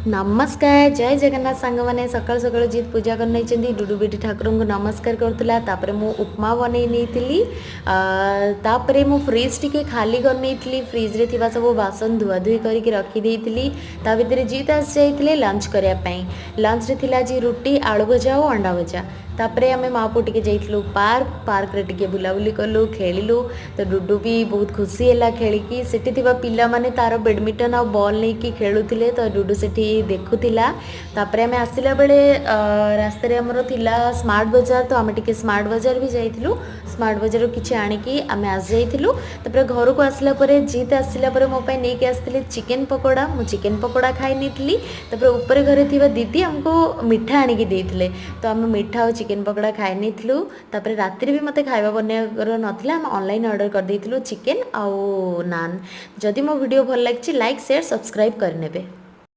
नमस्कार जय जगन्नाथ सांग मैंने सकाल सकाल जीत पूजा कर नहीं डुडू बेटी ठाकुर को नमस्कार करूला तापर मु उपमा बनै नहीं तापर मु फ्रिज टी खाली कर नहीं फ्रिज रे थिबा सब बासन धुआ धुई करके रखी ता भितर जीत आस जाइए लंच करने लंच रे थिला जी रुटी आलू भजा और अंडा भजा तापर आम माँ पु टे जाइलु पार्क रे टे बुलाबुली कलु खेलु तो डुडू भी बहुत खुशी है खेलिकी सेठी थिबा पिला माने तार बैडमिंटन आ बॉल नहीं खेलुले तो डुडू सेठी देखुला तापर आम आसला बेले रास्तार आमर थिला स्मार्ट बाजार तो आम टे स्मार्ट बाजार भी जाइलु स्मार्ट बाजार किसी आणिकी आम आस जाइलु तापर घर को आसला जीत आसला मो नहीं आसते चिकेन पकोड़ा मु चिकेन पकोड़ा खाई नहीं तापर ऊपर घरे थिबा दीदी हमको मिठा आणिकी देइथिले तो आम मिठा और चिकेन पकोड़ा खाई नहीं तापर राति भी मते खाଇବା बनिया नथिला आम ऑनलाइन ऑर्डर कर देइथिलु चिकेन आउ नान जदि मो वीडियो भल लागिछि लाइक शेयर सब्सक्राइब करनेबे।